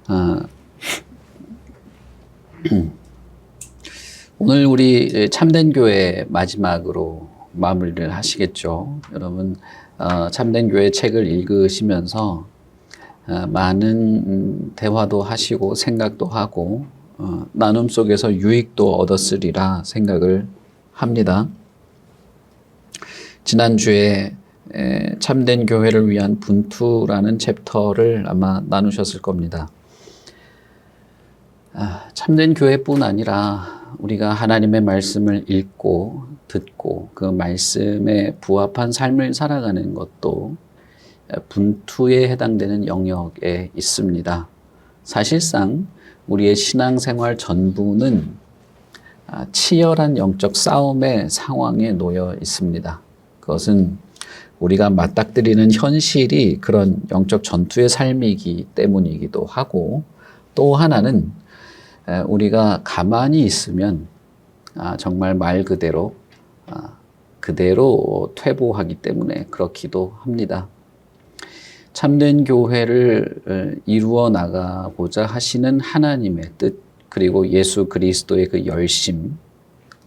아, 오늘 우리 참된 교회 마지막으로 마무리를 하시겠죠. 여러분, 참된 교회 책을 읽으시면서 많은 대화도 하시고 생각도 하고 나눔 속에서 유익도 얻었으리라 생각을 합니다. 지난주에 참된 교회를 위한 분투라는 챕터를 아마 나누셨을 겁니다. 참된 교회뿐 아니라 우리가 하나님의 말씀을 읽고 듣고 그 말씀에 부합한 삶을 살아가는 것도 분투에 해당되는 영역에 있습니다. 사실상 우리의 신앙생활 전부는 치열한 영적 싸움의 상황에 놓여 있습니다. 그것은 우리가 맞닥뜨리는 현실이 그런 영적 전투의 삶이기 때문이기도 하고, 또 하나는 우리가 가만히 있으면 정말 말 그대로 퇴보하기 때문에 그렇기도 합니다. 참된 교회를 이루어 나가고자 하시는 하나님의 뜻, 그리고 예수 그리스도의 그 열심,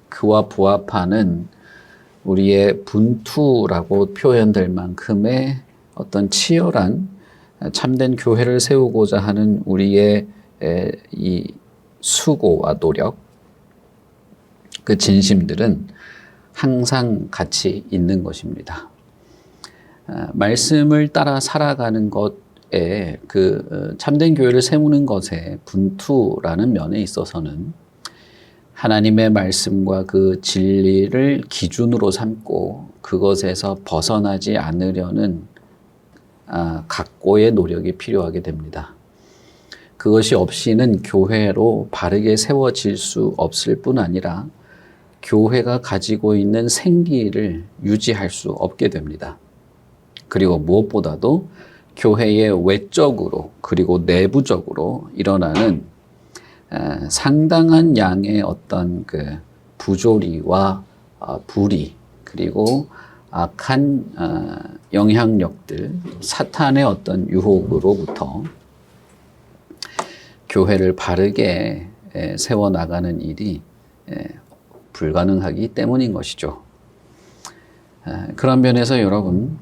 그와 부합하는 우리의 분투라고 표현될 만큼의 어떤 치열한 참된 교회를 세우고자 하는 우리의 이 수고와 노력, 그 진심들은 항상 같이 있는 것입니다. 말씀을 따라 살아가는 것에 그 참된 교회를 세우는 것에 분투라는 면에 있어서는 하나님의 말씀과 그 진리를 기준으로 삼고 그것에서 벗어나지 않으려는 각고의 노력이 필요하게 됩니다. 그것이 없이는 교회로 바르게 세워질 수 없을 뿐 아니라 교회가 가지고 있는 생기를 유지할 수 없게 됩니다. 그리고 무엇보다도 교회의 외적으로 그리고 내부적으로 일어나는 상당한 양의 어떤 그 부조리와 불의, 그리고 악한 영향력들, 사탄의 어떤 유혹으로부터 교회를 바르게 세워나가는 일이 불가능하기 때문인 것이죠. 그런 면에서 여러분,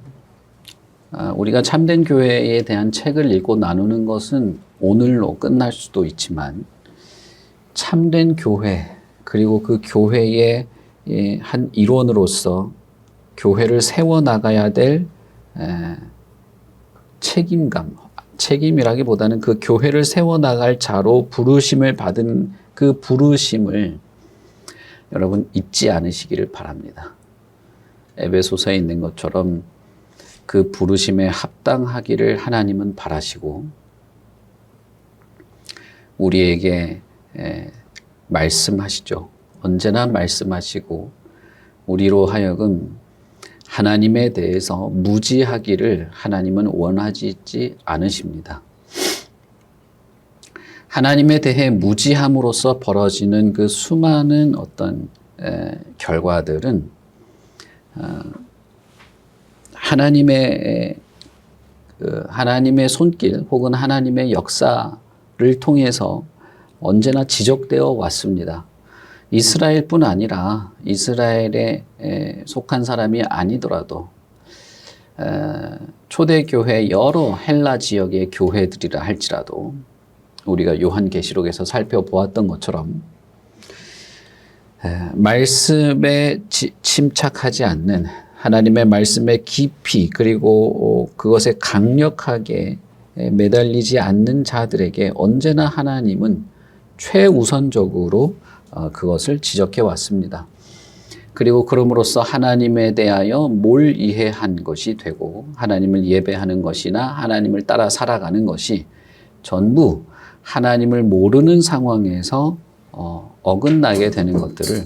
우리가 참된 교회에 대한 책을 읽고 나누는 것은 오늘로 끝날 수도 있지만, 참된 교회, 그리고 그 교회의 한 일원으로서 교회를 세워나가야 될 책임이라기보다는 그 교회를 세워나갈 자로 부르심을 받은 그 부르심을 여러분 잊지 않으시기를 바랍니다. 에베소서에 있는 것처럼 그 부르심에 합당하기를 하나님은 바라시고, 우리에게 말씀하시죠. 언제나 말씀하시고 우리로 하여금 하나님에 대해서 무지하기를 하나님은 원하지 않으십니다. 하나님에 대해 무지함으로써 벌어지는 그 수많은 어떤 결과들은 하나님의 손길 혹은 하나님의 역사를 통해서 언제나 지적되어 왔습니다. 이스라엘뿐 아니라 이스라엘에 속한 사람이 아니더라도 초대교회 여러 헬라 지역의 교회들이라 할지라도 우리가 요한계시록에서 살펴보았던 것처럼 말씀에 침착하지 않는, 하나님의 말씀에 깊이 그리고 그것에 강력하게 매달리지 않는 자들에게 언제나 하나님은 최우선적으로 그것을 지적해 왔습니다. 그리고 그럼으로써 하나님에 대하여 뭘 이해한 것이 되고 하나님을 예배하는 것이나 하나님을 따라 살아가는 것이 전부 하나님을 모르는 상황에서 어긋나게 되는 것들을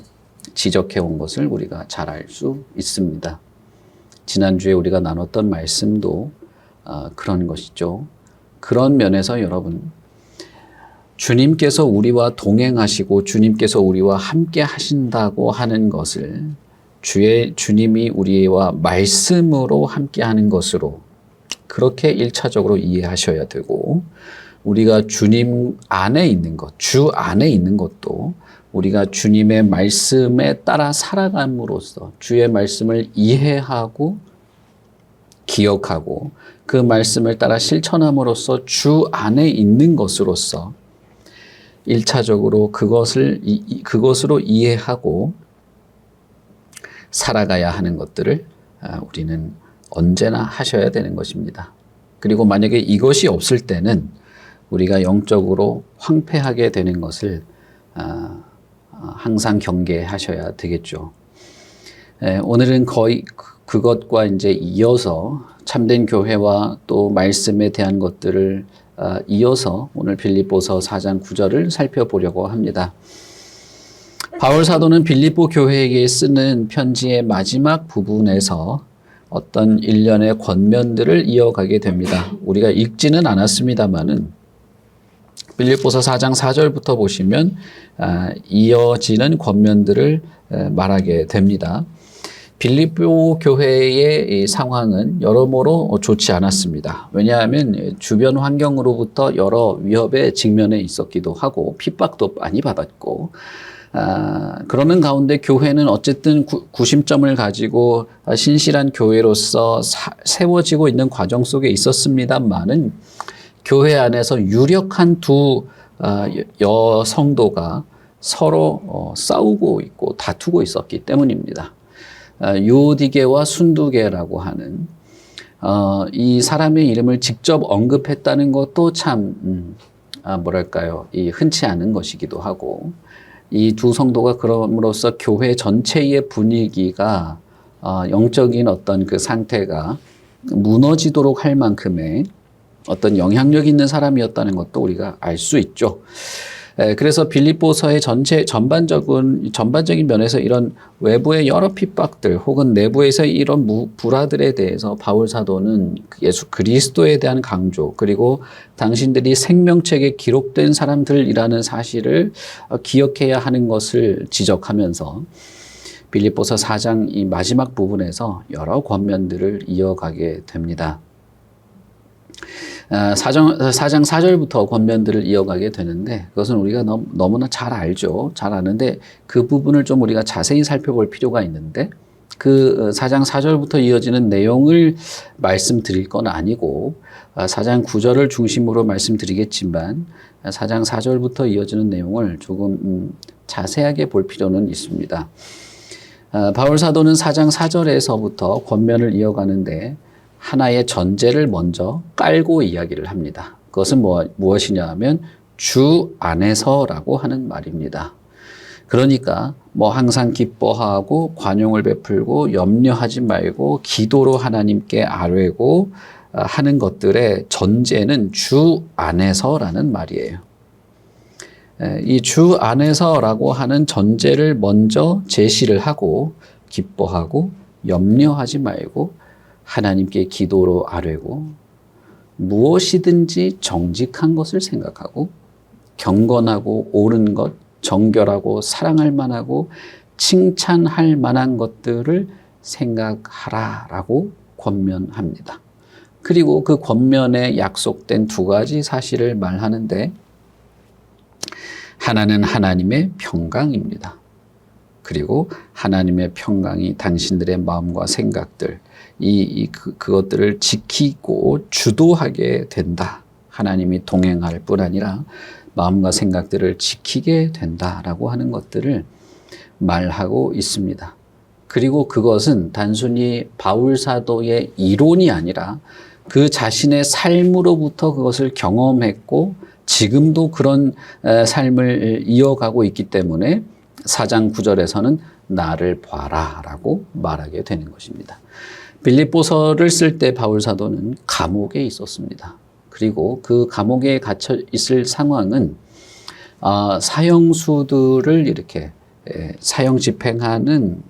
지적해 온 것을 우리가 잘 알 수 있습니다. 지난주에 우리가 나눴던 말씀도 그런 것이죠. 그런 면에서 여러분, 주님께서 우리와 동행하시고 주님께서 우리와 함께 하신다고 하는 것을 주님이 우리와 말씀으로 함께 하는 것으로 그렇게 1차적으로 이해하셔야 되고, 우리가 주님 안에 있는 것, 주 안에 있는 것도 우리가 주님의 말씀에 따라 살아감으로써 주의 말씀을 이해하고 기억하고 그 말씀을 따라 실천함으로써 주 안에 있는 것으로서 1차적으로 그것으로 이해하고 살아가야 하는 것들을 우리는 언제나 하셔야 되는 것입니다. 그리고 만약에 이것이 없을 때는 우리가 영적으로 황폐하게 되는 것을 항상 경계하셔야 되겠죠. 오늘은 거의 그것과 이제 이어서 참된 교회와 또 말씀에 대한 것들을 이어서 오늘 빌립보서 4장 9절을 살펴보려고 합니다. 바울 사도는 빌립보 교회에게 쓰는 편지의 마지막 부분에서 어떤 일련의 권면들을 이어가게 됩니다. 우리가 읽지는 않았습니다만은 빌립보서 4장 4절부터 보시면 이어지는 권면들을 말하게 됩니다. 빌립보 교회의 상황은 여러모로 좋지 않았습니다. 왜냐하면 주변 환경으로부터 여러 위협에 직면해 있었기도 하고 핍박도 많이 받았고 그러는 가운데 교회는 어쨌든 구심점을 가지고 신실한 교회로서 세워지고 있는 과정 속에 있었습니다만은 교회 안에서 유력한 두 여성도가 서로 싸우고 있고 다투고 있었기 때문입니다. 유오디게와 순두게라고 하는 이 사람의 이름을 직접 언급했다는 것도 참 뭐랄까요, 이 흔치 않은 것이기도 하고 이 두 성도가 그럼으로써 교회 전체의 분위기가 영적인 어떤 그 상태가 무너지도록 할 만큼의 어떤 영향력 있는 사람이었다는 것도 우리가 알 수 있죠. 그래서 빌립보서의 전반적인 면에서 이런 외부의 여러 핍박들 혹은 내부에서 이런 불화들에 대해서 바울 사도는 예수 그리스도에 대한 강조 그리고 당신들이 생명책에 기록된 사람들이라는 사실을 기억해야 하는 것을 지적하면서 빌립보서 4장 이 마지막 부분에서 여러 권면들을 이어가게 됩니다. 4장 4절부터 권면들을 이어가게 되는데 그것은 우리가 너무나 잘 알죠. 잘 아는데 그 부분을 좀 우리가 자세히 살펴볼 필요가 있는데 그 4장 4절부터 이어지는 내용을 말씀드릴 건 아니고 4장 9절을 중심으로 말씀드리겠지만 4장 4절부터 이어지는 내용을 조금 자세하게 볼 필요는 있습니다. 바울 사도는 4장 4절에서부터 권면을 이어가는데 하나의 전제를 먼저 깔고 이야기를 합니다. 그것은 무엇이냐 하면 주 안에서라고 하는 말입니다. 그러니까 항상 기뻐하고 관용을 베풀고 염려하지 말고 기도로 하나님께 아뢰고 하는 것들의 전제는 주 안에서라는 말이에요. 이 주 안에서라고 하는 전제를 먼저 제시를 하고 기뻐하고 염려하지 말고 하나님께 기도로 아뢰고 무엇이든지 정직한 것을 생각하고 경건하고 옳은 것, 정결하고 사랑할 만하고 칭찬할 만한 것들을 생각하라라고 권면합니다. 그리고 그 권면에 약속된 두 가지 사실을 말하는데 하나는 하나님의 평강입니다. 그리고 하나님의 평강이 당신들의 마음과 생각들 그것들을 지키고 주도하게 된다. 하나님이 동행할 뿐 아니라 마음과 생각들을 지키게 된다라고 하는 것들을 말하고 있습니다. 그리고 그것은 단순히 바울 사도의 이론이 아니라 그 자신의 삶으로부터 그것을 경험했고 지금도 그런 삶을 이어가고 있기 때문에 4장 9절에서는 나를 봐라 라고 말하게 되는 것입니다. 빌립보서를 쓸 때 바울 사도는 감옥에 있었습니다. 그리고 그 감옥에 갇혀 있을 상황은 사형수들을 이렇게 사형 집행하는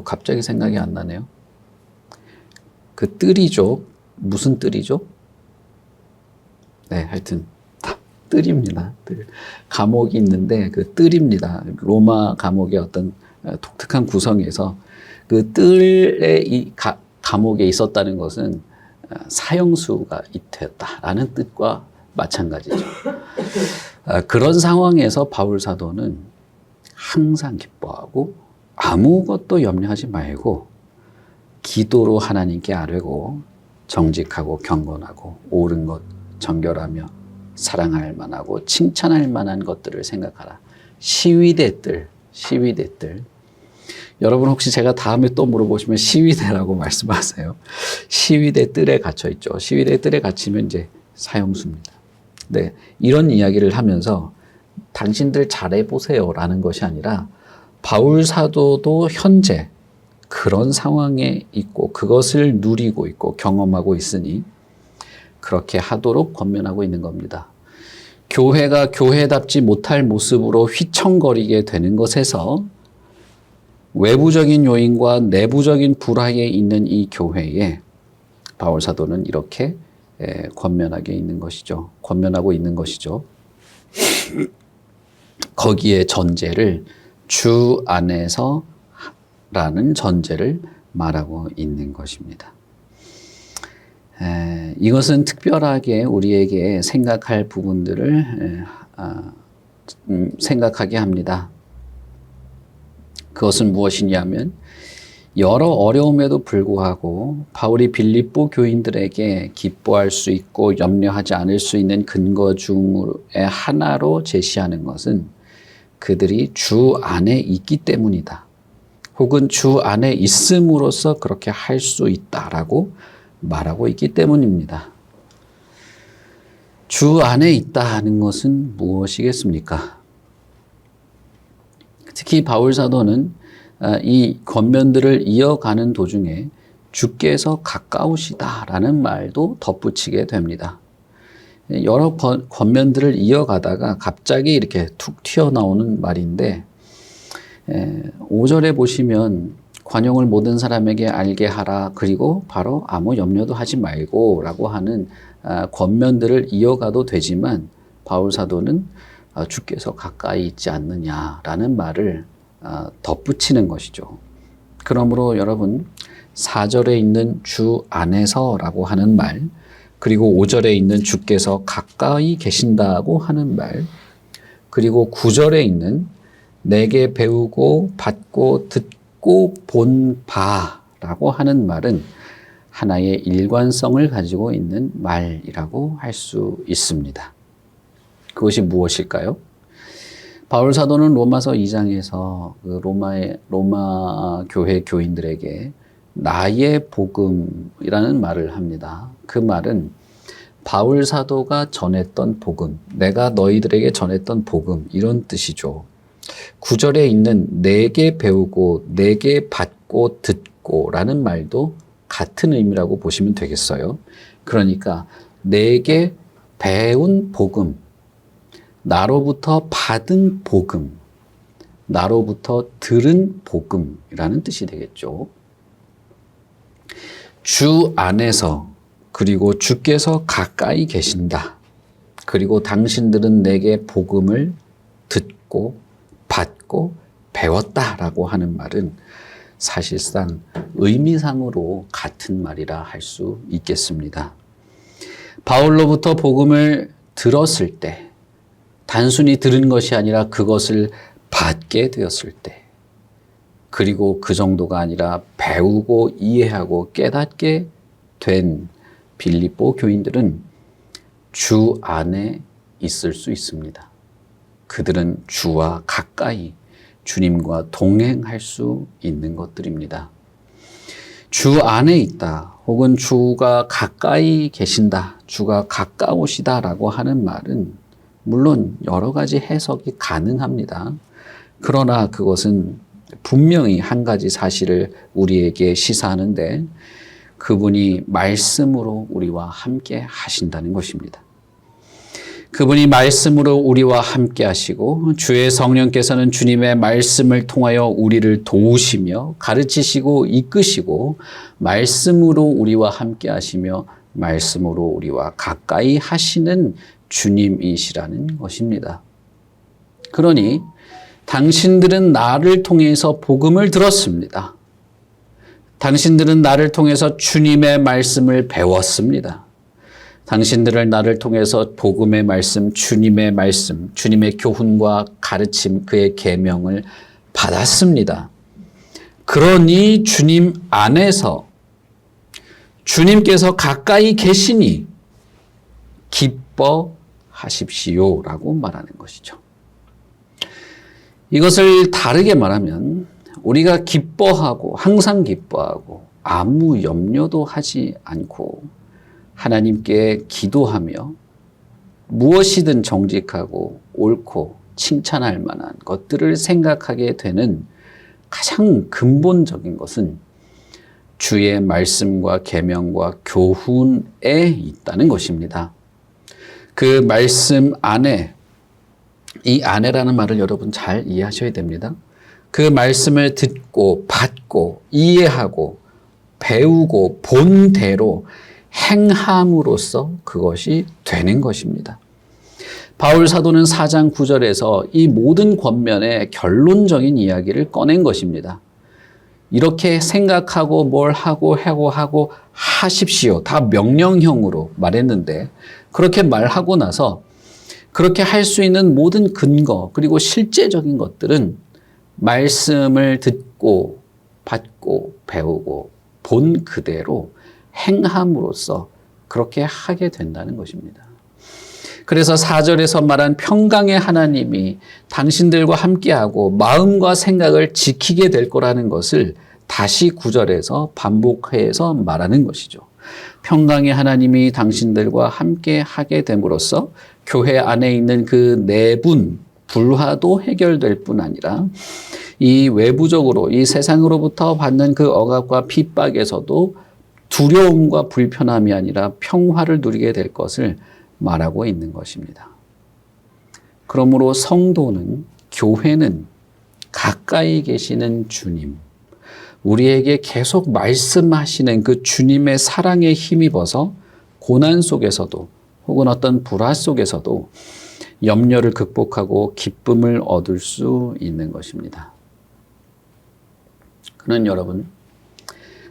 갑자기 생각이 안 나네요. 그 뜰이죠. 무슨 뜰이죠? 네, 하여튼 뜰입니다. 뜰. 감옥이 있는데 그 뜰입니다. 로마 감옥의 어떤 독특한 구성에서 그 뜰에 이 감옥에 있었다는 것은 사형수가 되었다라는 뜻과 마찬가지죠. 그런 상황에서 바울 사도는 항상 기뻐하고 아무것도 염려하지 말고 기도로 하나님께 아뢰고 정직하고 경건하고 옳은 것 정결하며 사랑할 만하고 칭찬할 만한 것들을 생각하라. 시위대들. 여러분 혹시 제가 다음에 또 물어보시면 시위대라고 말씀하세요. 시위대 뜰에 갇혀 있죠. 시위대 뜰에 갇히면 이제 사형수입니다. 네, 이런 이야기를 하면서 당신들 잘해보세요라는 것이 아니라 바울 사도도 현재 그런 상황에 있고 그것을 누리고 있고 경험하고 있으니 그렇게 하도록 권면하고 있는 겁니다. 교회가 교회답지 못할 모습으로 휘청거리게 되는 것에서 외부적인 요인과 내부적인 불화에 있는 이 교회에 바울 사도는 이렇게 권면하고 있는 것이죠. 거기에 전제를 주 안에서 라는 전제를 말하고 있는 것입니다. 이것은 특별하게 우리에게 생각할 부분들을 생각하게 합니다. 그것은 무엇이냐면 여러 어려움에도 불구하고 바울이 빌립보 교인들에게 기뻐할 수 있고 염려하지 않을 수 있는 근거 중의 하나로 제시하는 것은 그들이 주 안에 있기 때문이다. 혹은 주 안에 있음으로써 그렇게 할 수 있다라고 말하고 있기 때문입니다. 주 안에 있다 하는 것은 무엇이겠습니까? 특히 바울 사도는 이 권면들을 이어가는 도중에 주께서 가까우시다라는 말도 덧붙이게 됩니다. 여러 권면들을 이어가다가 갑자기 이렇게 툭 튀어나오는 말인데 5절에 보시면 관용을 모든 사람에게 알게 하라. 그리고 바로 아무 염려도 하지 말고 라고 하는 권면들을 이어가도 되지만 바울 사도는 주께서 가까이 있지 않느냐라는 말을 덧붙이는 것이죠. 그러므로 여러분 4절에 있는 주 안에서라고 하는 말, 그리고 5절에 있는 주께서 가까이 계신다고 하는 말, 그리고 9절에 있는 내게 배우고 받고 듣고 본 바라고 하는 말은 하나의 일관성을 가지고 있는 말이라고 할 수 있습니다. 그것이 무엇일까요? 바울 사도는 로마서 2장에서 로마 교회 교인들에게 나의 복음이라는 말을 합니다. 그 말은 바울 사도가 전했던 복음, 내가 너희들에게 전했던 복음, 이런 뜻이죠. 9절에 있는 내게 배우고 내게 받고 듣고 라는 말도 같은 의미라고 보시면 되겠어요. 그러니까 내게 배운 복음, 나로부터 받은 복음, 나로부터 들은 복음이라는 뜻이 되겠죠. 주 안에서, 그리고 주께서 가까이 계신다. 그리고 당신들은 내게 복음을 듣고 받고 배웠다라고 하는 말은 사실상 의미상으로 같은 말이라 할 수 있겠습니다. 바울로부터 복음을 들었을 때, 단순히 들은 것이 아니라 그것을 받게 되었을 때, 그리고 그 정도가 아니라 배우고 이해하고 깨닫게 된 빌립보 교인들은 주 안에 있을 수 있습니다. 그들은 주와 가까이 주님과 동행할 수 있는 것들입니다. 주 안에 있다, 혹은 주가 가까이 계신다, 주가 가까우시다라고 하는 말은 물론 여러 가지 해석이 가능합니다. 그러나 그것은 분명히 한 가지 사실을 우리에게 시사하는데 그분이 말씀으로 우리와 함께 하신다는 것입니다. 그분이 말씀으로 우리와 함께 하시고 주의 성령께서는 주님의 말씀을 통하여 우리를 도우시며 가르치시고 이끄시고 말씀으로 우리와 함께 하시며 말씀으로 우리와 가까이 하시는 주님이시라는 것입니다. 그러니 당신들은 나를 통해서 복음을 들었습니다. 당신들은 나를 통해서 주님의 말씀을 배웠습니다. 당신들은 나를 통해서 복음의 말씀, 주님의 말씀, 주님의 교훈과 가르침, 그의 계명을 받았습니다. 그러니 주님 안에서 주님께서 가까이 계시니 기뻐하십시오라고 말하는 것이죠. 이것을 다르게 말하면 우리가 기뻐하고 항상 기뻐하고 아무 염려도 하지 않고 하나님께 기도하며 무엇이든 정직하고 옳고 칭찬할 만한 것들을 생각하게 되는 가장 근본적인 것은 주의 말씀과 계명과 교훈에 있다는 것입니다. 그 말씀 안에, 이 안에라는 말을 여러분 잘 이해하셔야 됩니다. 그 말씀을 듣고 받고 이해하고 배우고 본대로 행함으로써 그것이 되는 것입니다. 바울 사도는 4장 9절에서 이 모든 권면의 결론적인 이야기를 꺼낸 것입니다. 이렇게 생각하고 뭘 하고 하십시오. 다 명령형으로 말했는데 그렇게 말하고 나서 그렇게 할 수 있는 모든 근거 그리고 실제적인 것들은 말씀을 듣고 받고 배우고 본 그대로 행함으로써 그렇게 하게 된다는 것입니다. 그래서 4절에서 말한 평강의 하나님이 당신들과 함께하고 마음과 생각을 지키게 될 거라는 것을 다시 9절에서 반복해서 말하는 것이죠. 평강의 하나님이 당신들과 함께하게 됨으로써 교회 안에 있는 그 내분, 불화도 해결될 뿐 아니라 이 외부적으로 이 세상으로부터 받는 그 억압과 핍박에서도 두려움과 불편함이 아니라 평화를 누리게 될 것을 말하고 있는 것입니다. 그러므로 성도는, 교회는 가까이 계시는 주님, 우리에게 계속 말씀하시는 그 주님의 사랑에 힘입어서 고난 속에서도 혹은 어떤 불화 속에서도 염려를 극복하고 기쁨을 얻을 수 있는 것입니다. 그는 여러분,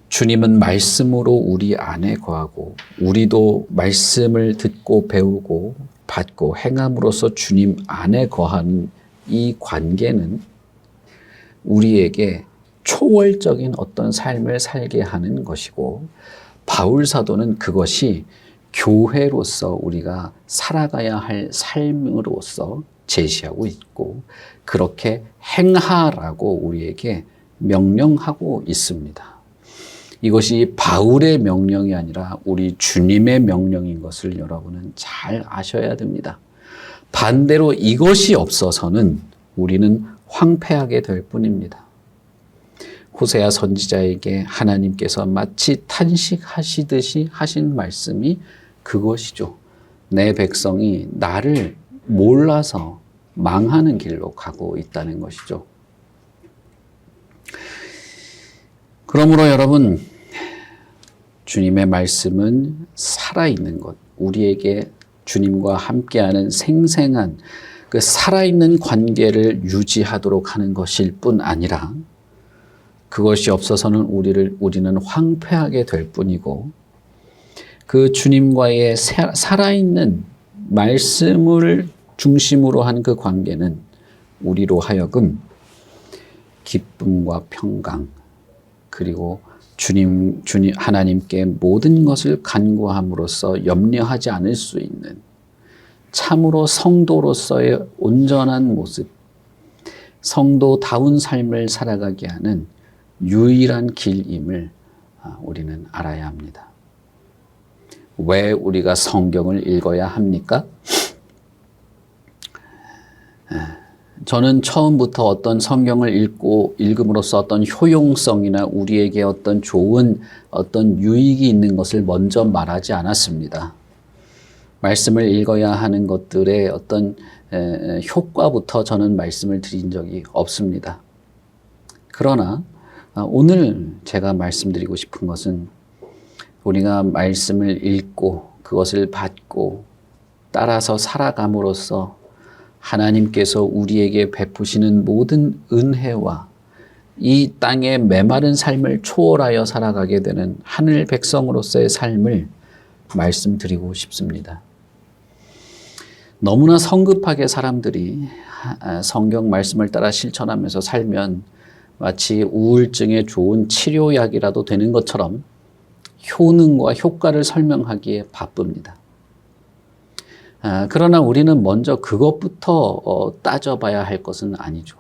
주님은 말씀으로 우리 안에 거하고 우리도 말씀을 듣고 배우고 받고 행함으로써 주님 안에 거하는 이 관계는 우리에게 초월적인 어떤 삶을 살게 하는 것이고 바울 사도는 그것이 교회로서 우리가 살아가야 할 삶으로서 제시하고 있고 그렇게 행하라고 우리에게 명령하고 있습니다. 이것이 바울의 명령이 아니라 우리 주님의 명령인 것을 여러분은 잘 아셔야 됩니다. 반대로 이것이 없어서는 우리는 황폐하게 될 뿐입니다. 호세아 선지자에게 하나님께서 마치 탄식하시듯이 하신 말씀이 그것이죠. 내 백성이 나를 몰라서 망하는 길로 가고 있다는 것이죠. 그러므로 여러분, 주님의 말씀은 살아있는 것, 우리에게 주님과 함께하는 생생한 그 살아있는 관계를 유지하도록 하는 것일 뿐 아니라 그것이 없어서는 우리는 황폐하게 될 뿐이고 그 주님과의 살아있는 말씀을 중심으로 한 그 관계는 우리로 하여금 기쁨과 평강 그리고 주님 하나님께 모든 것을 간구함으로써 염려하지 않을 수 있는 참으로 성도로서의 온전한 모습, 성도다운 삶을 살아가게 하는 유일한 길임을 우리는 알아야 합니다. 왜 우리가 성경을 읽어야 합니까? 저는 처음부터 어떤 성경을 읽음으로써 어떤 효용성이나 우리에게 어떤 좋은 어떤 유익이 있는 것을 먼저 말하지 않았습니다. 말씀을 읽어야 하는 것들의 어떤 효과부터 저는 말씀을 드린 적이 없습니다. 그러나 오늘 제가 말씀드리고 싶은 것은 우리가 말씀을 읽고 그것을 받고 따라서 살아감으로써 하나님께서 우리에게 베푸시는 모든 은혜와 이 땅의 메마른 삶을 초월하여 살아가게 되는 하늘 백성으로서의 삶을 말씀드리고 싶습니다. 너무나 성급하게 사람들이 성경 말씀을 따라 실천하면서 살면 마치 우울증에 좋은 치료약이라도 되는 것처럼 효능과 효과를 설명하기에 바쁩니다. 그러나 우리는 먼저 그것부터 따져봐야 할 것은 아니죠.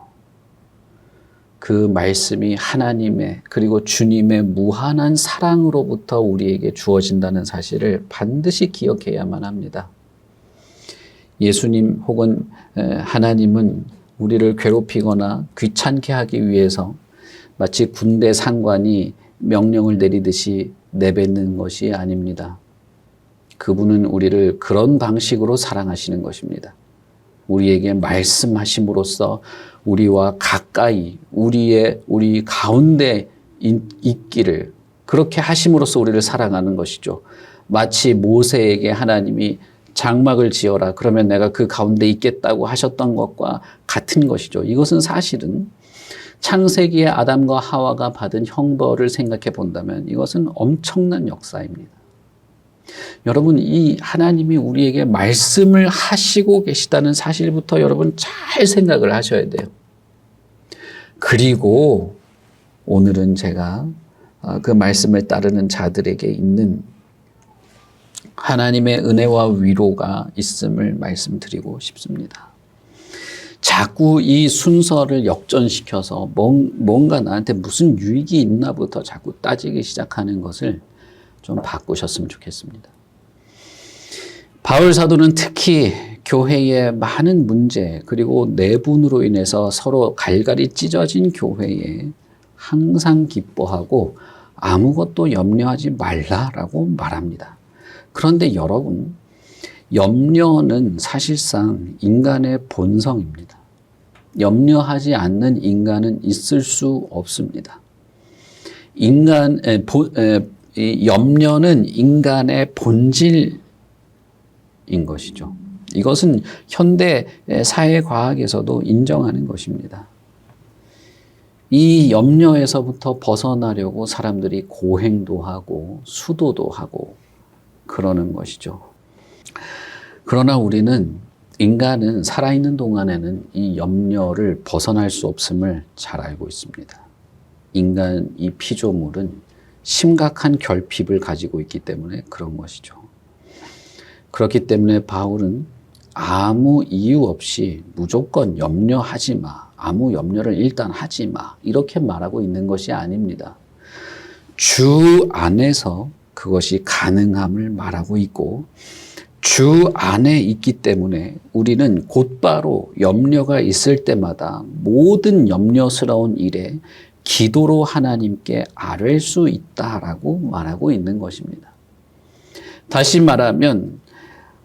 그 말씀이 하나님의 그리고 주님의 무한한 사랑으로부터 우리에게 주어진다는 사실을 반드시 기억해야만 합니다. 예수님 혹은 하나님은 우리를 괴롭히거나 귀찮게 하기 위해서 마치 군대 상관이 명령을 내리듯이 내뱉는 것이 아닙니다. 그분은 우리를 그런 방식으로 사랑하시는 것입니다. 우리에게 말씀하심으로써 우리와 가까이 우리 가운데 있기를 그렇게 하심으로써 우리를 사랑하는 것이죠. 마치 모세에게 하나님이 장막을 지어라 그러면 내가 그 가운데 있겠다고 하셨던 것과 같은 것이죠. 이것은 사실은 창세기의 아담과 하와가 받은 형벌을 생각해 본다면 이것은 엄청난 역사입니다. 여러분, 이 하나님이 우리에게 말씀을 하시고 계시다는 사실부터 여러분 잘 생각을 하셔야 돼요. 그리고 오늘은 제가 그 말씀을 따르는 자들에게 있는 하나님의 은혜와 위로가 있음을 말씀드리고 싶습니다. 자꾸 이 순서를 역전시켜서 뭔가 나한테 무슨 유익이 있나부터 자꾸 따지기 시작하는 것을 좀 바꾸셨으면 좋겠습니다. 바울 사도는 특히 교회의 많은 문제 그리고 내분으로 인해서 서로 갈갈이 찢어진 교회에 항상 기뻐하고 아무것도 염려하지 말라라고 말합니다. 그런데 여러분, 염려는 사실상 인간의 본성입니다. 염려하지 않는 인간은 있을 수 없습니다. 염려는 인간의 본질인 것이죠. 이것은 현대 사회과학에서도 인정하는 것입니다. 이 염려에서부터 벗어나려고 사람들이 고행도 하고 수도도 하고 그러는 것이죠. 그러나 인간은 살아있는 동안에는 이 염려를 벗어날 수 없음을 잘 알고 있습니다. 인간 이 피조물은 심각한 결핍을 가지고 있기 때문에 그런 것이죠. 그렇기 때문에 바울은 아무 이유 없이 무조건 염려하지 마, 아무 염려를 일단 하지 마 이렇게 말하고 있는 것이 아닙니다. 주 안에서 그것이 가능함을 말하고 있고 주 안에 있기 때문에 우리는 곧바로 염려가 있을 때마다 모든 염려스러운 일에 기도로 하나님께 아뢰 수 있다라고 말하고 있는 것입니다. 다시 말하면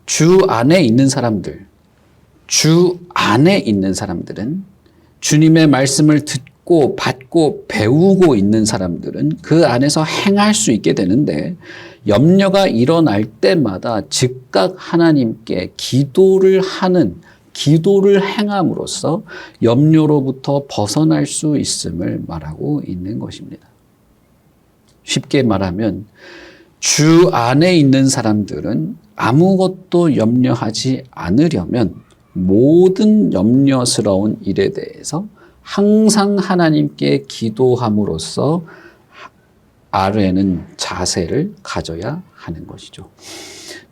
주 안에 있는 사람들은 주님의 말씀을 듣고 받고 배우고 있는 사람들은 그 안에서 행할 수 있게 되는데 염려가 일어날 때마다 즉각 하나님께 기도를 행함으로써 염려로부터 벗어날 수 있음을 말하고 있는 것입니다. 쉽게 말하면 주 안에 있는 사람들은 아무것도 염려하지 않으려면 모든 염려스러운 일에 대해서 항상 하나님께 기도함으로써 아뢰는 자세를 가져야 하는 것이죠.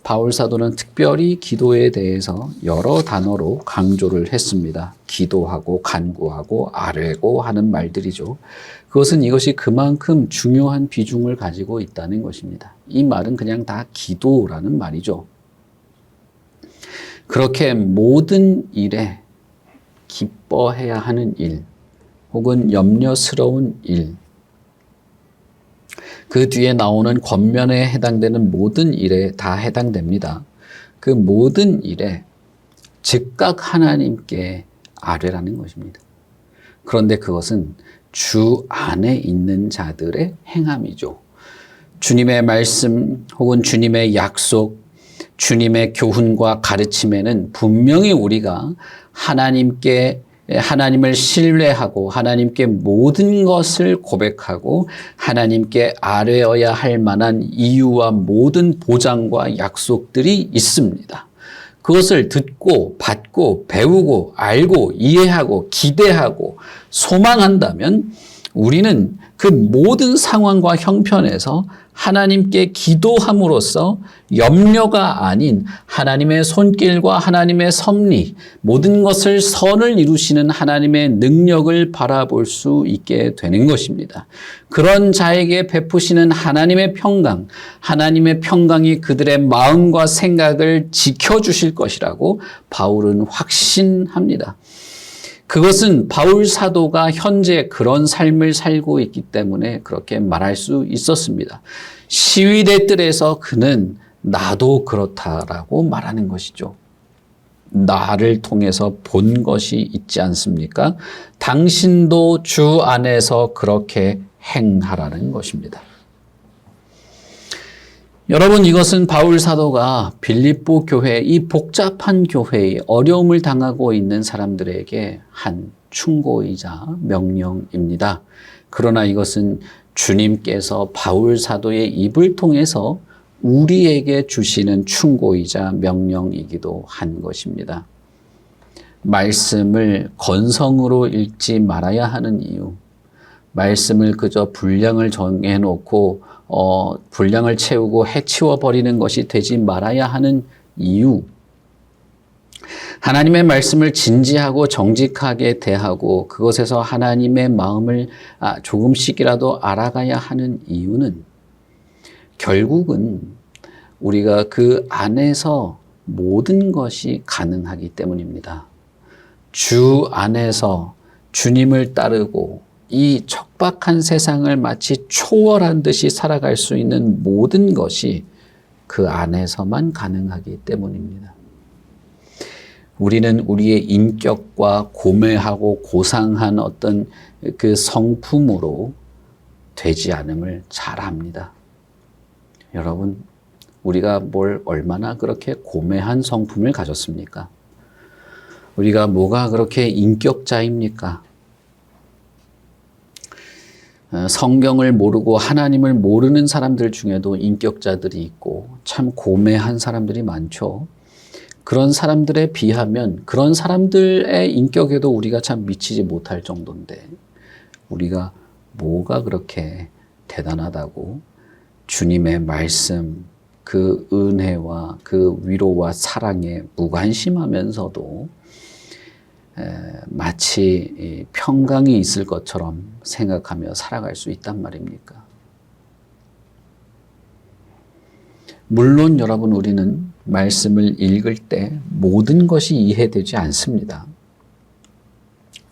바울 사도는 특별히 기도에 대해서 여러 단어로 강조를 했습니다. 기도하고 간구하고 아뢰고 하는 말들이죠. 이것이 그만큼 중요한 비중을 가지고 있다는 것입니다. 이 말은 그냥 다 기도라는 말이죠. 그렇게 모든 일에 기뻐해야 하는 일 혹은 염려스러운 일, 그 뒤에 나오는 권면에 해당되는 모든 일에 다 해당됩니다. 그 모든 일에 즉각 하나님께 아뢰라는 것입니다. 그런데 그것은 주 안에 있는 자들의 행함이죠. 주님의 말씀 혹은 주님의 약속, 주님의 교훈과 가르침에는 분명히 우리가 하나님께 하나님을 신뢰하고 하나님께 모든 것을 고백하고 하나님께 아뢰어야 할 만한 이유와 모든 보장과 약속들이 있습니다. 그것을 듣고 받고 배우고 알고 이해하고 기대하고 소망한다면 우리는 그 모든 상황과 형편에서 하나님께 기도함으로써 염려가 아닌 하나님의 손길과 하나님의 섭리, 모든 것을 선을 이루시는 하나님의 능력을 바라볼 수 있게 되는 것입니다. 그런 자에게 베푸시는 하나님의 평강이 그들의 마음과 생각을 지켜주실 것이라고 바울은 확신합니다. 그것은 바울 사도가 현재 그런 삶을 살고 있기 때문에 그렇게 말할 수 있었습니다. 시위대 뜰에서 그는 나도 그렇다라고 말하는 것이죠. 나를 통해서 본 것이 있지 않습니까? 당신도 주 안에서 그렇게 행하라는 것입니다. 여러분, 이것은 바울 사도가 빌립보 교회, 이 복잡한 교회에 어려움을 당하고 있는 사람들에게 한 충고이자 명령입니다. 그러나 이것은 주님께서 바울 사도의 입을 통해서 우리에게 주시는 충고이자 명령이기도 한 것입니다. 말씀을 건성으로 읽지 말아야 하는 이유, 말씀을 그저 분량을 정해놓고 분량을 채우고 해치워 버리는 것이 되지 말아야 하는 이유, 하나님의 말씀을 진지하고 정직하게 대하고 그것에서 하나님의 마음을 조금씩이라도 알아가야 하는 이유는 결국은 우리가 그 안에서 모든 것이 가능하기 때문입니다. 주 안에서 주님을 따르고 이 척박한 세상을 마치 초월한 듯이 살아갈 수 있는 모든 것이 그 안에서만 가능하기 때문입니다. 우리는 우리의 인격과 고매하고 고상한 어떤 그 성품으로 되지 않음을 잘 압니다. 여러분, 우리가 뭘 얼마나 그렇게 고매한 성품을 가졌습니까? 우리가 뭐가 그렇게 인격자입니까? 성경을 모르고 하나님을 모르는 사람들 중에도 인격자들이 있고 참 고매한 사람들이 많죠. 그런 사람들에 비하면 그런 사람들의 인격에도 우리가 참 미치지 못할 정도인데 우리가 뭐가 그렇게 대단하다고 주님의 말씀, 그 은혜와 그 위로와 사랑에 무관심하면서도 마치 평강이 있을 것처럼 생각하며 살아갈 수 있단 말입니까? 물론 여러분, 우리는 말씀을 읽을 때 모든 것이 이해되지 않습니다.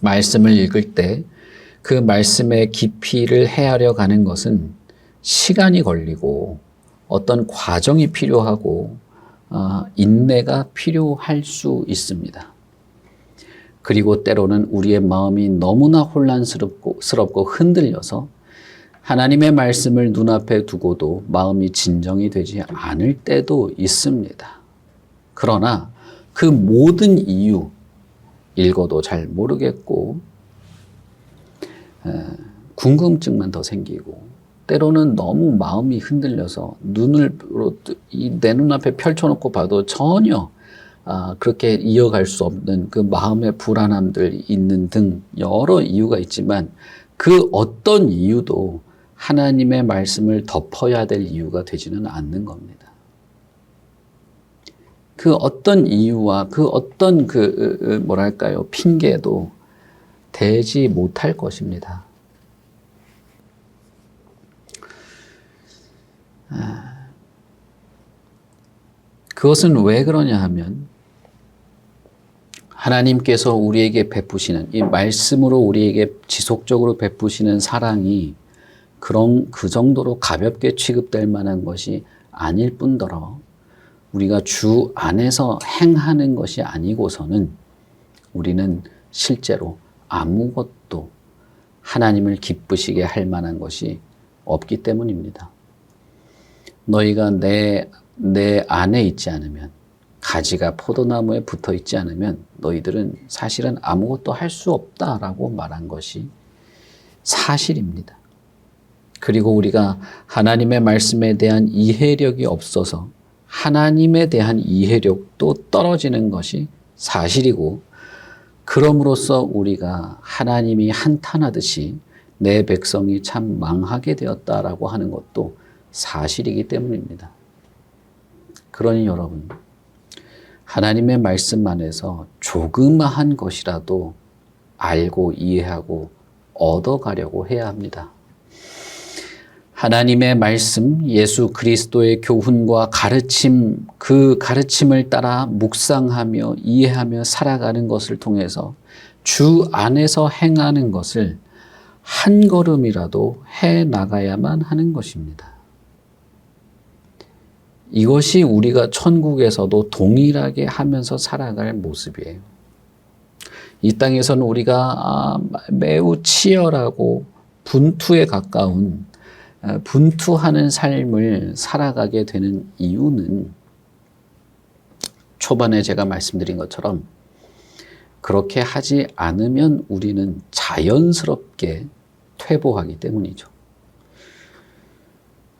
말씀을 읽을 때 그 말씀의 깊이를 헤아려 가는 것은 시간이 걸리고 어떤 과정이 필요하고 인내가 필요할 수 있습니다. 그리고 때로는 우리의 마음이 너무나 혼란스럽고 흔들려서 하나님의 말씀을 눈앞에 두고도 마음이 진정이 되지 않을 때도 있습니다. 그러나 그 모든 이유, 읽어도 잘 모르겠고 궁금증만 더 생기고 때로는 너무 마음이 흔들려서 내 눈앞에 펼쳐놓고 봐도 전혀 그렇게 이어갈 수 없는 그 마음의 불안함들이 있는 등 여러 이유가 있지만 그 어떤 이유도 하나님의 말씀을 덮어야 될 이유가 되지는 않는 겁니다. 그 어떤 이유와 그 어떤 핑계도 되지 못할 것입니다. 그것은 왜 그러냐 하면 하나님께서 우리에게 베푸시는 이 말씀으로 우리에게 지속적으로 베푸시는 사랑이 그 정도로 가볍게 취급될 만한 것이 아닐 뿐더러 우리가 주 안에서 행하는 것이 아니고서는 우리는 실제로 아무것도 하나님을 기쁘시게 할 만한 것이 없기 때문입니다. 너희가 내 안에 있지 않으면 가지가 포도나무에 붙어 있지 않으면 너희들은 사실은 아무것도 할 수 없다라고 말한 것이 사실입니다. 그리고 우리가 하나님의 말씀에 대한 이해력이 없어서 하나님에 대한 이해력도 떨어지는 것이 사실이고, 그럼으로써 우리가 하나님이 한탄하듯이 내 백성이 참 망하게 되었다라고 하는 것도 사실이기 때문입니다. 그러니 여러분, 하나님의 말씀 안에서 조그마한 것이라도 알고 이해하고 얻어가려고 해야 합니다. 하나님의 말씀, 예수 그리스도의 교훈과 가르침, 그 가르침을 따라 묵상하며 이해하며 살아가는 것을 통해서 주 안에서 행하는 것을 한 걸음이라도 해 나가야만 하는 것입니다. 이것이 우리가 천국에서도 동일하게 하면서 살아갈 모습이에요. 이 땅에서는 우리가 매우 치열하고 분투에 가까운 분투하는 삶을 살아가게 되는 이유는 초반에 제가 말씀드린 것처럼 그렇게 하지 않으면 우리는 자연스럽게 퇴보하기 때문이죠.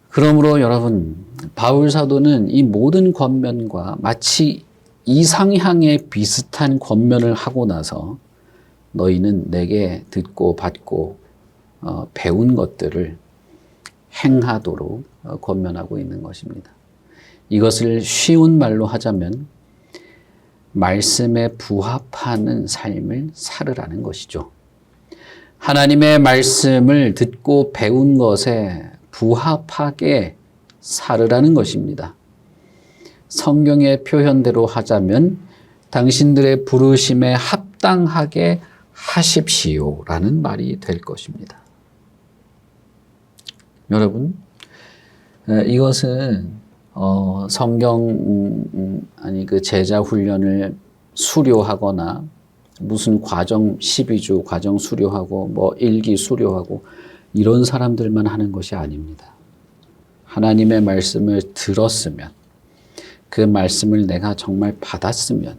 그러므로 여러분, 바울 사도는 이 모든 권면과 마치 이상향에 비슷한 권면을 하고 나서 너희는 내게 듣고 받고 배운 것들을 행하도록 권면하고 있는 것입니다. 이것을 쉬운 말로 하자면 말씀에 부합하는 삶을 살으라는 것이죠. 하나님의 말씀을 듣고 배운 것에 부합하게 살으라는 것입니다. 성경의 표현대로 하자면 당신들의 부르심에 합당하게 하십시오라는 말이 될 것입니다. 여러분, 이것은 그 제자 훈련을 수료하거나 무슨 과정 12주 과정 수료하고 뭐 일기 수료하고 이런 사람들만 하는 것이 아닙니다. 하나님의 말씀을 들었으면, 그 말씀을 내가 정말 받았으면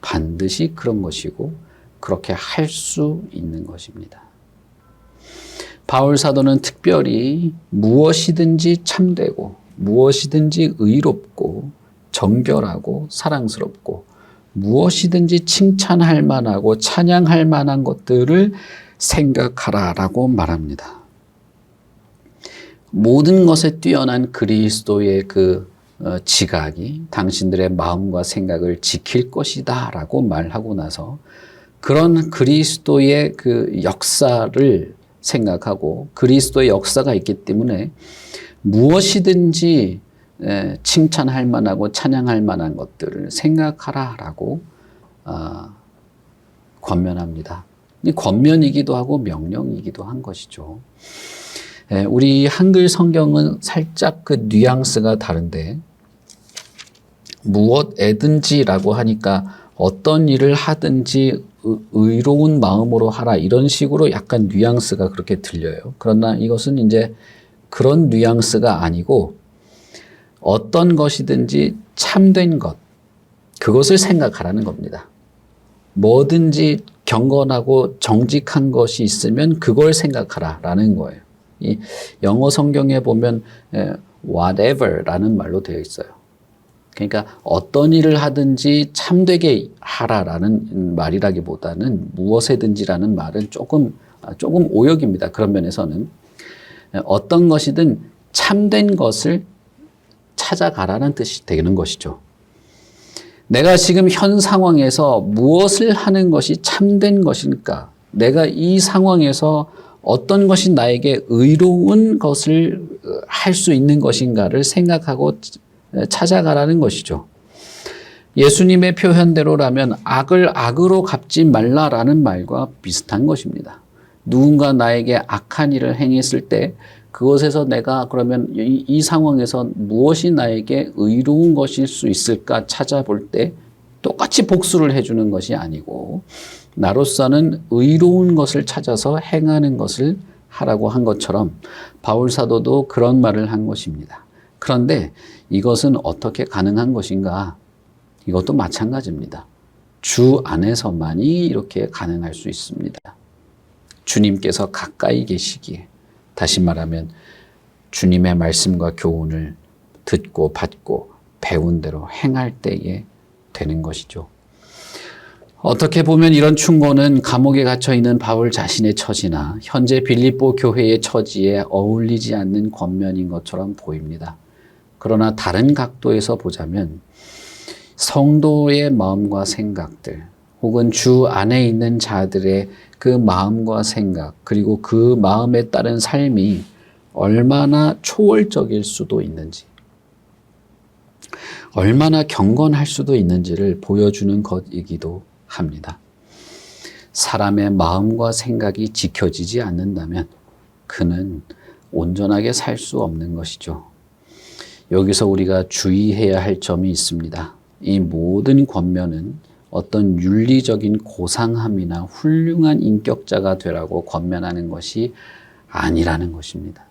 반드시 그런 것이고 그렇게 할 수 있는 것입니다. 바울 사도는 특별히 무엇이든지 참되고 무엇이든지 의롭고 정결하고 사랑스럽고 무엇이든지 칭찬할 만하고 찬양할 만한 것들을 생각하라라고 말합니다. 모든 것에 뛰어난 그리스도의 그 지각이 당신들의 마음과 생각을 지킬 것이다 라고 말하고 나서 그런 그리스도의 그 역사를 생각하고 그리스도의 역사가 있기 때문에 무엇이든지 칭찬할 만하고 찬양할 만한 것들을 생각하라 라고 권면합니다. 권면이기도 하고 명령이기도 한 것이죠. 우리 한글 성경은 살짝 그 뉘앙스가 다른데 무엇에든지라고 하니까 어떤 일을 하든지 의로운 마음으로 하라 이런 식으로 약간 뉘앙스가 그렇게 들려요. 그러나 이것은 이제 그런 뉘앙스가 아니고 어떤 것이든지 참된 것, 그것을 생각하라는 겁니다. 뭐든지 경건하고 정직한 것이 있으면 그걸 생각하라라는 거예요. 이 영어 성경에 보면 whatever라는 말로 되어 있어요. 그러니까 어떤 일을 하든지 참되게 하라라는 말이라기보다는 무엇에든지라는 말은 조금 오역입니다. 그런 면에서는 어떤 것이든 참된 것을 찾아가라는 뜻이 되는 것이죠. 내가 지금 현 상황에서 무엇을 하는 것이 참된 것일까? 내가 이 상황에서 어떤 것이 나에게 의로운 것을 할 수 있는 것인가를 생각하고 찾아가라는 것이죠. 예수님의 표현대로라면 악을 악으로 갚지 말라라는 말과 비슷한 것입니다. 누군가 나에게 악한 일을 행했을 때 그것에서 내가 그러면 이 상황에서 무엇이 나에게 의로운 것일 수 있을까 찾아볼 때 똑같이 복수를 해주는 것이 아니고 나로서는 의로운 것을 찾아서 행하는 것을 하라고 한 것처럼 바울 사도도 그런 말을 한 것입니다. 그런데 이것은 어떻게 가능한 것인가? 이것도 마찬가지입니다. 주 안에서만이 이렇게 가능할 수 있습니다. 주님께서 가까이 계시기에, 다시 말하면 주님의 말씀과 교훈을 듣고 받고 배운 대로 행할 때에 되는 것이죠. 어떻게 보면 이런 충고는 감옥에 갇혀 있는 바울 자신의 처지나 현재 빌립보 교회의 처지에 어울리지 않는 권면인 것처럼 보입니다. 그러나 다른 각도에서 보자면 성도의 마음과 생각들, 혹은 주 안에 있는 자들의 그 마음과 생각, 그리고 그 마음에 따른 삶이 얼마나 초월적일 수도 있는지, 얼마나 경건할 수도 있는지를 보여주는 것이기도 합니다. 사람의 마음과 생각이 지켜지지 않는다면 그는 온전하게 살 수 없는 것이죠. 여기서 우리가 주의해야 할 점이 있습니다. 이 모든 권면은 어떤 윤리적인 고상함이나 훌륭한 인격자가 되라고 권면하는 것이 아니라는 것입니다.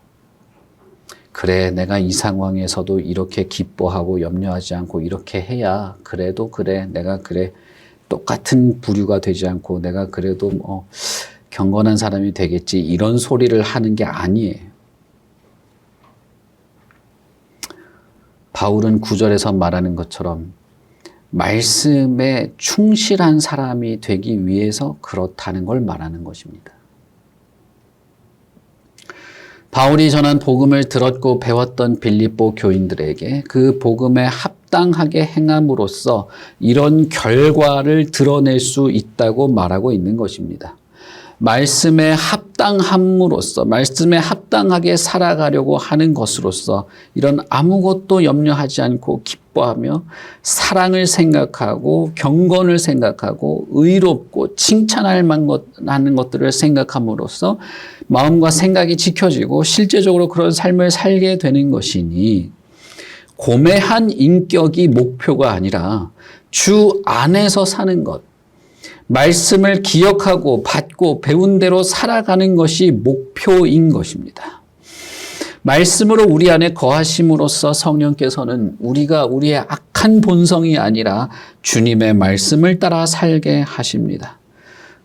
그래, 내가 이 상황에서도 이렇게 기뻐하고 염려하지 않고 이렇게 해야 그래도 그래, 내가 그래, 똑같은 부류가 되지 않고 내가 그래도 경건한 사람이 되겠지, 이런 소리를 하는 게 아니에요. 바울은 9절에서 말하는 것처럼 말씀에 충실한 사람이 되기 위해서 그렇다는 걸 말하는 것입니다. 바울이 전한 복음을 들었고 배웠던 빌립보 교인들에게 그 복음에 합당하게 행함으로써 이런 결과를 드러낼 수 있다고 말하고 있는 것입니다. 말씀에 합당함으로써, 말씀에 합당하게 살아가려고 하는 것으로서 이런 아무것도 염려하지 않고 기뻐하며 사랑을 생각하고 경건을 생각하고 의롭고 칭찬할 만한 것들을 생각함으로써 마음과 생각이 지켜지고 실제적으로 그런 삶을 살게 되는 것이니, 고매한 인격이 목표가 아니라 주 안에서 사는 것, 말씀을 기억하고 받고 배운 대로 살아가는 것이 목표인 것입니다. 말씀으로 우리 안에 거하심으로써 성령께서는 우리가 우리의 악한 본성이 아니라 주님의 말씀을 따라 살게 하십니다.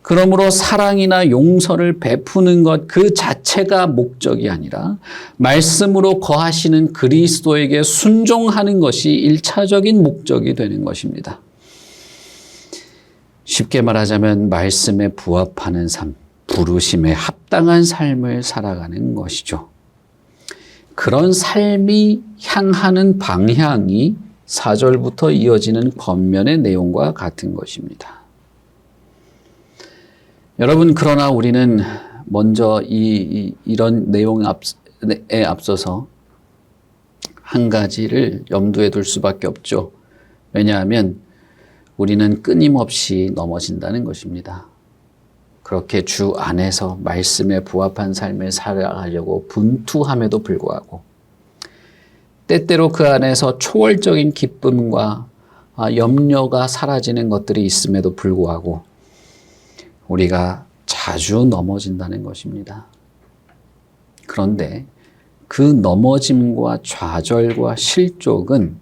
그러므로 사랑이나 용서를 베푸는 것 그 자체가 목적이 아니라 말씀으로 거하시는 그리스도에게 순종하는 것이 1차적인 목적이 되는 것입니다. 쉽게 말하자면 말씀에 부합하는 삶, 부르심에 합당한 삶을 살아가는 것이죠. 그런 삶이 향하는 방향이 4절부터 이어지는 권면의 내용과 같은 것입니다. 여러분, 그러나 우리는 먼저 이런 내용에 앞서서 한 가지를 염두에 둘 수밖에 없죠. 왜냐하면 우리는 끊임없이 넘어진다는 것입니다. 그렇게 주 안에서 말씀에 부합한 삶을 살아가려고 분투함에도 불구하고 때때로 그 안에서 초월적인 기쁨과 염려가 사라지는 것들이 있음에도 불구하고 우리가 자주 넘어진다는 것입니다. 그런데 그 넘어짐과 좌절과 실족은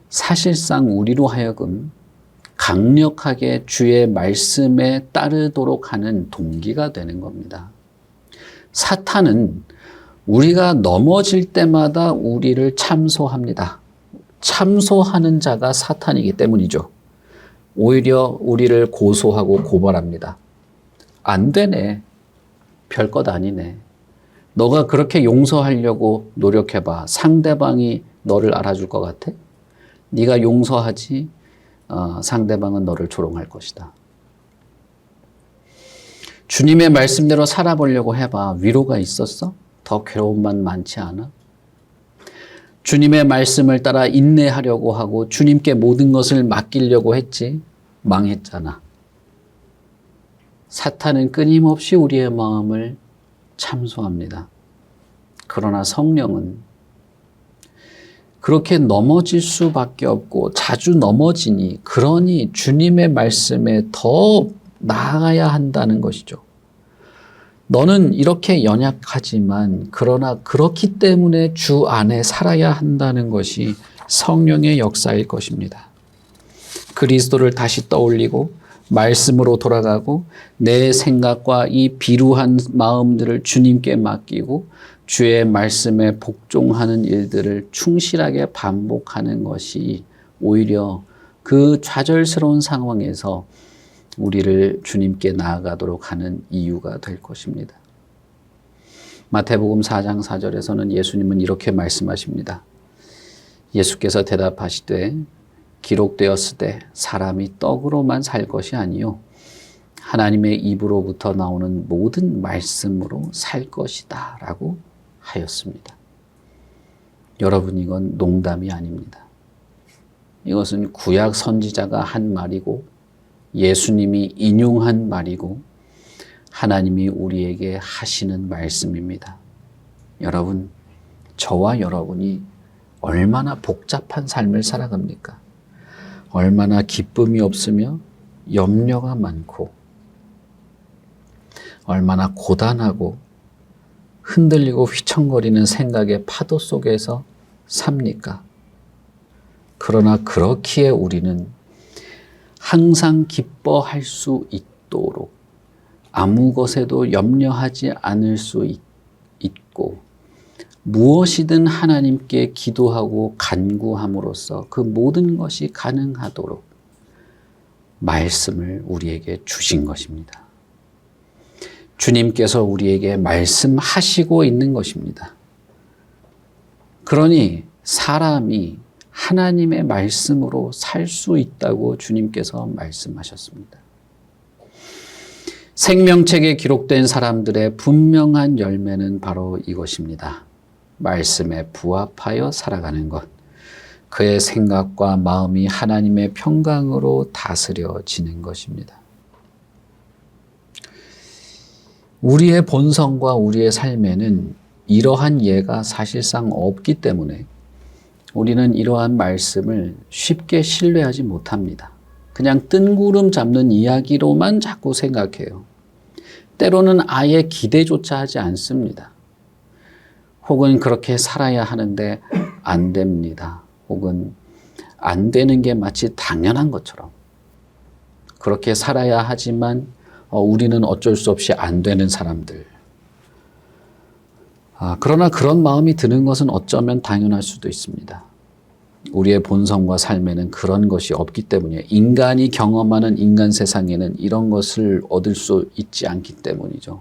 사실상 우리로 하여금 강력하게 주의 말씀에 따르도록 하는 동기가 되는 겁니다. 사탄은 우리가 넘어질 때마다 우리를 참소합니다. 참소하는 자가 사탄이기 때문이죠. 오히려 우리를 고소하고 고발합니다. 안 되네. 별것 아니네. 너가 그렇게 용서하려고 노력해봐. 상대방이 너를 알아줄 것 같아? 네가 용서하지 상대방은 너를 조롱할 것이다. 주님의 말씀대로 살아보려고 해봐. 위로가 있었어? 더 괴로움만 많지 않아? 주님의 말씀을 따라 인내하려고 하고 주님께 모든 것을 맡기려고 했지? 망했잖아. 사탄은 끊임없이 우리의 마음을 참소합니다. 그러나 성령은 그렇게 넘어질 수밖에 없고 자주 넘어지니, 그러니 주님의 말씀에 더 나아가야 한다는 것이죠. 너는 이렇게 연약하지만 그러나 그렇기 때문에 주 안에 살아야 한다는 것이 성령의 역사일 것입니다. 그리스도를 다시 떠올리고 말씀으로 돌아가고 내 생각과 이 비루한 마음들을 주님께 맡기고 주의 말씀에 복종하는 일들을 충실하게 반복하는 것이 오히려 그 좌절스러운 상황에서 우리를 주님께 나아가도록 하는 이유가 될 것입니다. 마태복음 4장 4절에서는 예수님은 이렇게 말씀하십니다. 예수께서 대답하시되 기록되었으되 사람이 떡으로만 살 것이 아니요 하나님의 입으로부터 나오는 모든 말씀으로 살 것이다 라고 하였습니다. 여러분, 이건 농담이 아닙니다. 이것은 구약 선지자가 한 말이고 예수님이 인용한 말이고 하나님이 우리에게 하시는 말씀입니다. 여러분, 저와 여러분이 얼마나 복잡한 삶을 살아갑니까? 얼마나 기쁨이 없으며 염려가 많고 얼마나 고단하고 흔들리고 휘청거리는 생각의 파도 속에서 삽니까? 그러나 그렇기에 우리는 항상 기뻐할 수 있도록 아무 것에도 염려하지 않을 수 있고 무엇이든 하나님께 기도하고 간구함으로써 그 모든 것이 가능하도록 말씀을 우리에게 주신 것입니다. 주님께서 우리에게 말씀하시고 있는 것입니다. 그러니 사람이 하나님의 말씀으로 살 수 있다고 주님께서 말씀하셨습니다. 생명책에 기록된 사람들의 분명한 열매는 바로 이것입니다. 말씀에 부합하여 살아가는 것. 그의 생각과 마음이 하나님의 평강으로 다스려지는 것입니다. 우리의 본성과 우리의 삶에는 이러한 예가 사실상 없기 때문에 우리는 이러한 말씀을 쉽게 신뢰하지 못합니다. 그냥 뜬구름 잡는 이야기로만 자꾸 생각해요. 때로는 아예 기대조차 하지 않습니다. 혹은 그렇게 살아야 하는데 안 됩니다. 혹은 안 되는 게 마치 당연한 것처럼 그렇게 살아야 하지만 우리는 어쩔 수 없이 안 되는 사람들. 그러나 그런 마음이 드는 것은 어쩌면 당연할 수도 있습니다. 우리의 본성과 삶에는 그런 것이 없기 때문에 인간이 경험하는 인간 세상에는 이런 것을 얻을 수 있지 않기 때문이죠.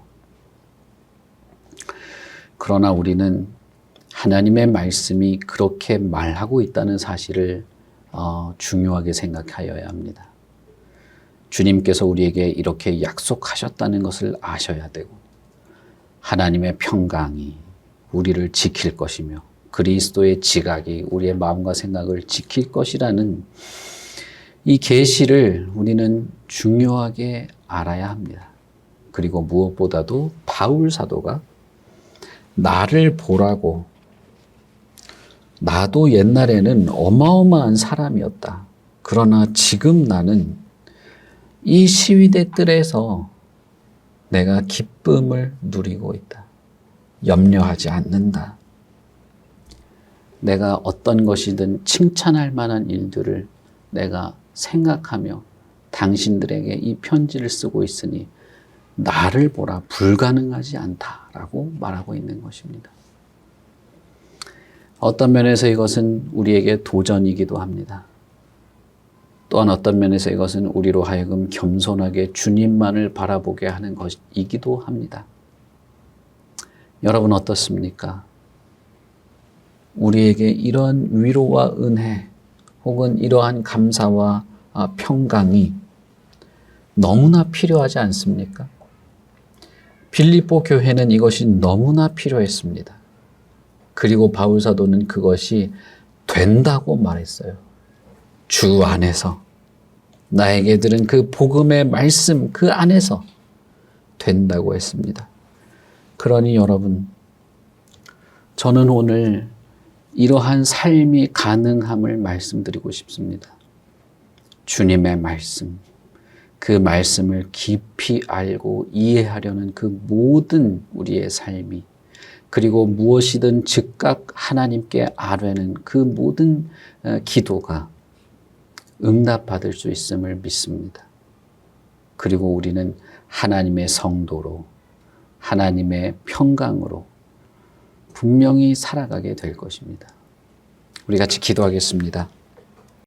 그러나 우리는 하나님의 말씀이 그렇게 말하고 있다는 사실을 중요하게 생각하여야 합니다. 주님께서 우리에게 이렇게 약속하셨다는 것을 아셔야 되고 하나님의 평강이 우리를 지킬 것이며 그리스도의 지각이 우리의 마음과 생각을 지킬 것이라는 이 계시를 우리는 중요하게 알아야 합니다. 그리고 무엇보다도 바울 사도가 나를 보라고 나도 옛날에는 어마어마한 사람이었다. 그러나 지금 나는 이 시위대 뜰에서 내가 기쁨을 누리고 있다. 염려하지 않는다. 내가 어떤 것이든 칭찬할 만한 일들을 내가 생각하며 당신들에게 이 편지를 쓰고 있으니 나를 보라 불가능하지 않다라고 말하고 있는 것입니다. 어떤 면에서 이것은 우리에게 도전이기도 합니다. 또한 어떤 면에서 이것은 우리로 하여금 겸손하게 주님만을 바라보게 하는 것이기도 합니다. 여러분 어떻습니까? 우리에게 이러한 위로와 은혜 혹은 이러한 감사와 평강이 너무나 필요하지 않습니까? 빌립보 교회는 이것이 너무나 필요했습니다. 그리고 바울 사도는 그것이 된다고 말했어요. 주 안에서 나에게 들은 그 복음의 말씀 그 안에서 된다고 했습니다. 그러니 여러분, 저는 오늘 이러한 삶이 가능함을 말씀드리고 싶습니다. 주님의 말씀, 그 말씀을 깊이 알고 이해하려는 그 모든 우리의 삶이 그리고 무엇이든 즉각 하나님께 아뢰는 그 모든 기도가 응답받을 수 있음을 믿습니다. 그리고 우리는 하나님의 성도로, 하나님의 평강으로 분명히 살아가게 될 것입니다. 우리 같이 기도하겠습니다.